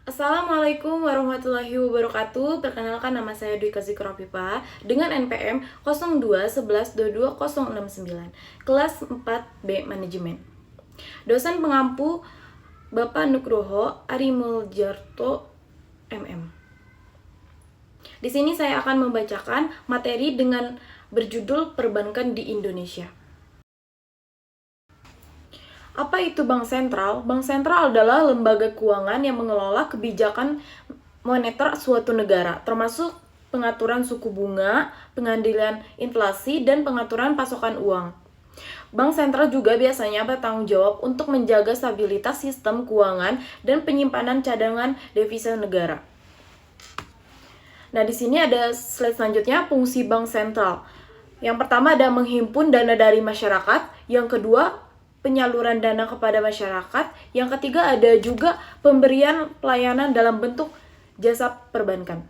Assalamualaikum warahmatullahi wabarakatuh. Perkenalkan, nama saya Dwi Zikropipa dengan NPM 0211220069, kelas 4B Manajemen. Dosen pengampu Bapak Nugroho Arimuljarto MM. Di sini saya akan membacakan materi dengan berjudul Perbankan di Indonesia. Apa itu Bank Sentral? Bank Sentral adalah lembaga keuangan yang mengelola kebijakan moneter suatu negara, termasuk pengaturan suku bunga, pengendalian inflasi, dan pengaturan pasokan uang. Bank sentral juga biasanya bertanggung jawab untuk menjaga stabilitas sistem keuangan dan penyimpanan cadangan devisa negara. Nah, di sini ada slide selanjutnya, fungsi bank sentral. Yang pertama ada menghimpun dana dari masyarakat, yang kedua penyaluran dana kepada masyarakat, yang ketiga ada juga pemberian pelayanan dalam bentuk jasa perbankan.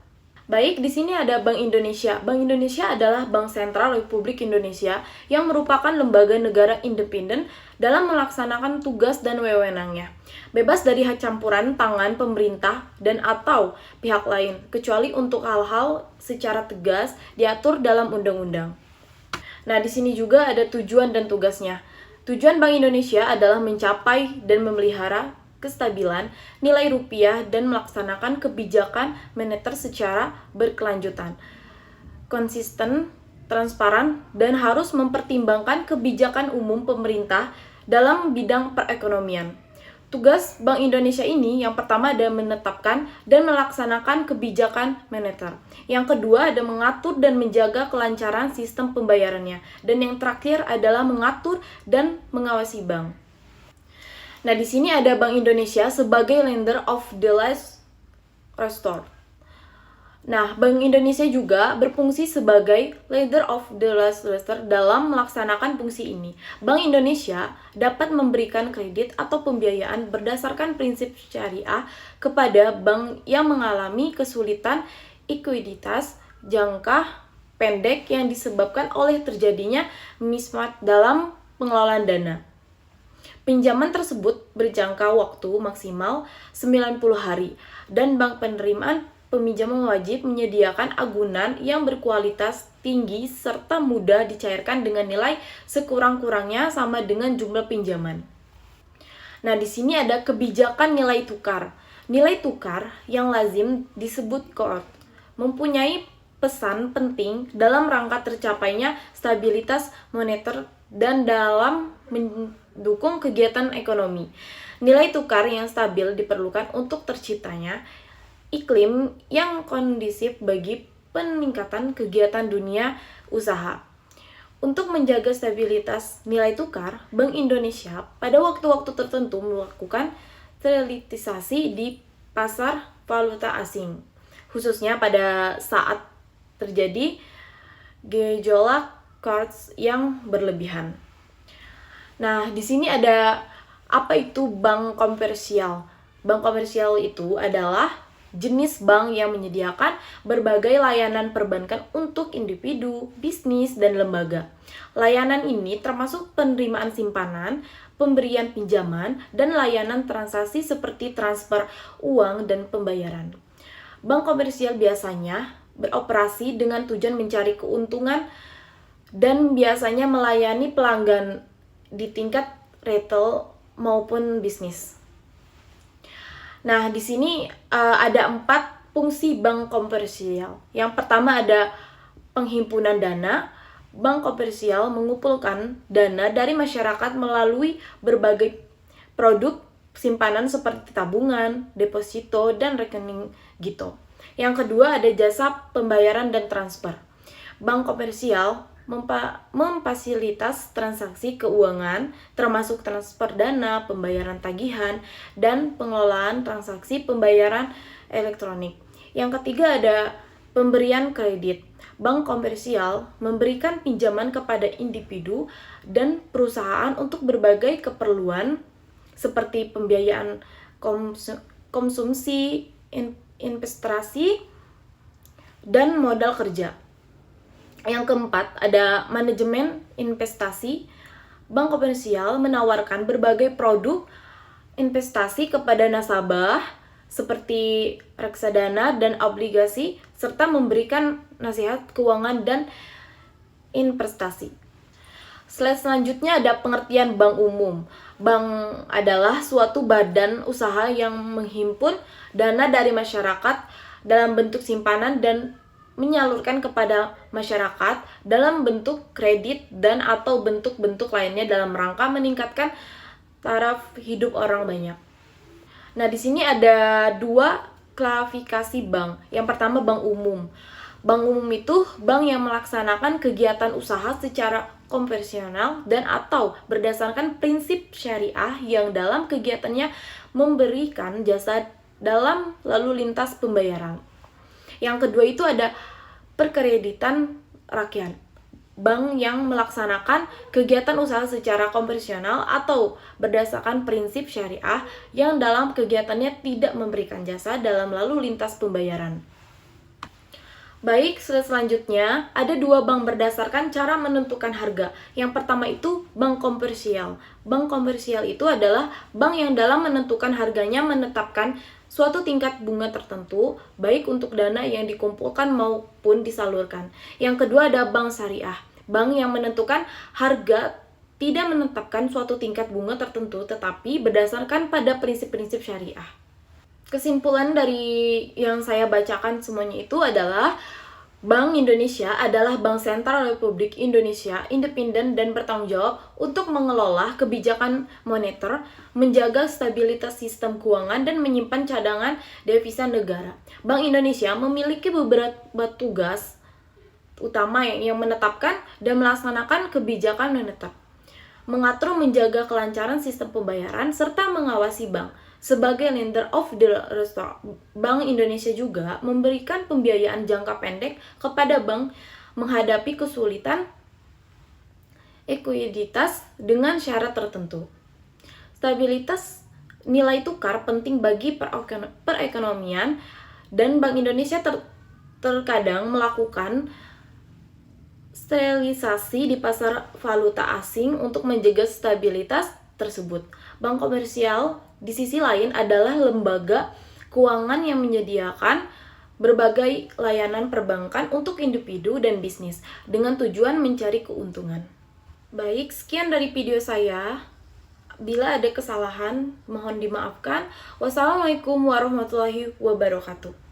Baik, di sini ada Bank Indonesia. Bank Indonesia adalah Bank Sentral Republik Indonesia yang merupakan lembaga negara independen dalam melaksanakan tugas dan wewenangnya, bebas dari campuran tangan pemerintah dan atau pihak lain, kecuali untuk hal-hal secara tegas diatur dalam undang-undang. Nah, di sini juga ada tujuan dan tugasnya. Tujuan Bank Indonesia adalah mencapai dan memelihara kestabilan nilai rupiah dan melaksanakan kebijakan moneter secara berkelanjutan, konsisten, transparan, dan harus mempertimbangkan kebijakan umum pemerintah dalam bidang perekonomian. Tugas Bank Indonesia ini yang pertama ada menetapkan dan melaksanakan kebijakan moneter. Yang kedua ada mengatur dan menjaga kelancaran sistem pembayarannya. Dan yang terakhir adalah mengatur dan mengawasi bank. Nah, di sini ada Bank Indonesia sebagai lender of the last resort. Nah, Bank Indonesia juga berfungsi sebagai lender of the last resort dalam melaksanakan fungsi ini. Bank Indonesia dapat memberikan kredit atau pembiayaan berdasarkan prinsip syariah kepada bank yang mengalami kesulitan likuiditas jangka pendek yang disebabkan oleh terjadinya mismatch dalam pengelolaan dana. Pinjaman tersebut berjangka waktu maksimal 90 hari dan bank penerimaan peminjaman wajib menyediakan agunan yang berkualitas tinggi serta mudah dicairkan dengan nilai sekurang-kurangnya sama dengan jumlah pinjaman. Nah, di sini ada kebijakan nilai tukar. Nilai tukar yang lazim disebut core mempunyai pesan penting dalam rangka tercapainya stabilitas moneter dan dalam mendukung kegiatan ekonomi. Nilai tukar yang stabil diperlukan untuk terciptanya iklim yang kondusif bagi peningkatan kegiatan dunia usaha. Untuk menjaga stabilitas nilai tukar, Bank Indonesia pada waktu-waktu tertentu melakukan sterilisasi di pasar valuta asing, khususnya pada saat terjadi gejolak kurs yang berlebihan. Nah, di sini ada apa itu bank komersial? Bank komersial itu adalah jenis bank yang menyediakan berbagai layanan perbankan untuk individu, bisnis, dan lembaga. Layanan ini termasuk penerimaan simpanan, pemberian pinjaman, dan layanan transaksi seperti transfer uang dan pembayaran. Bank komersial biasanya beroperasi dengan tujuan mencari keuntungan dan biasanya melayani pelanggan di tingkat retail maupun bisnis. Nah, di sini ada 4 fungsi bank komersial. Yang pertama ada penghimpunan dana. Bank komersial mengumpulkan dana dari masyarakat melalui berbagai produk simpanan seperti tabungan, deposito, dan rekening gitu. Yang kedua ada jasa pembayaran dan transfer. Bank komersial memfasilitas transaksi keuangan termasuk transfer dana, pembayaran tagihan, dan pengelolaan transaksi pembayaran elektronik. Yang ketiga ada pemberian kredit. Bank komersial memberikan pinjaman kepada individu dan perusahaan untuk berbagai keperluan seperti pembiayaan konsumsi, investasi, dan modal kerja. Yang keempat, ada manajemen investasi. Bank komersial menawarkan berbagai produk investasi kepada nasabah seperti reksadana dan obligasi, serta memberikan nasihat keuangan dan investasi. Slide selanjutnya ada pengertian bank umum. Bank adalah suatu badan usaha yang menghimpun dana dari masyarakat dalam bentuk simpanan dan menyalurkan kepada masyarakat dalam bentuk kredit dan atau bentuk-bentuk lainnya dalam rangka meningkatkan taraf hidup orang banyak. Nah, di sini ada dua klasifikasi bank. Yang pertama, bank umum. Bank umum itu bank yang melaksanakan kegiatan usaha secara konvensional dan atau berdasarkan prinsip syariah yang dalam kegiatannya memberikan jasa dalam lalu lintas pembayaran. Yang kedua itu ada perkreditan rakyat. Bank yang melaksanakan kegiatan usaha secara konvensional atau berdasarkan prinsip syariah yang dalam kegiatannya tidak memberikan jasa dalam lalu lintas pembayaran. Baik, slide selanjutnya, ada dua bank berdasarkan cara menentukan harga. Yang pertama itu bank komersial. Bank komersial itu adalah bank yang dalam menentukan harganya menetapkan suatu tingkat bunga tertentu, baik untuk dana yang dikumpulkan maupun disalurkan. Yang kedua ada bank syariah. Bank yang menentukan harga tidak menetapkan suatu tingkat bunga tertentu, tetapi berdasarkan pada prinsip-prinsip syariah. Kesimpulan dari yang saya bacakan semuanya itu adalah Bank Indonesia adalah Bank Sentral Republik Indonesia, independen dan bertanggung jawab untuk mengelola kebijakan moneter, menjaga stabilitas sistem keuangan, dan menyimpan cadangan devisa negara. Bank Indonesia memiliki beberapa tugas utama yang menetapkan dan melaksanakan kebijakan moneter, mengatur menjaga kelancaran sistem pembayaran, serta mengawasi bank. Sebagai lender of the restore, Bank Indonesia juga memberikan pembiayaan jangka pendek kepada bank menghadapi kesulitan ekuiditas dengan syarat tertentu. Stabilitas nilai tukar penting bagi perekonomian, dan Bank Indonesia terkadang melakukan sterilisasi di pasar valuta asing untuk menjaga stabilitas tersebut. Bank komersial di sisi lain adalah lembaga keuangan yang menyediakan berbagai layanan perbankan untuk individu dan bisnis dengan tujuan mencari keuntungan. Baik, sekian dari video saya. Bila ada kesalahan, mohon dimaafkan. Wassalamualaikum warahmatullahi wabarakatuh.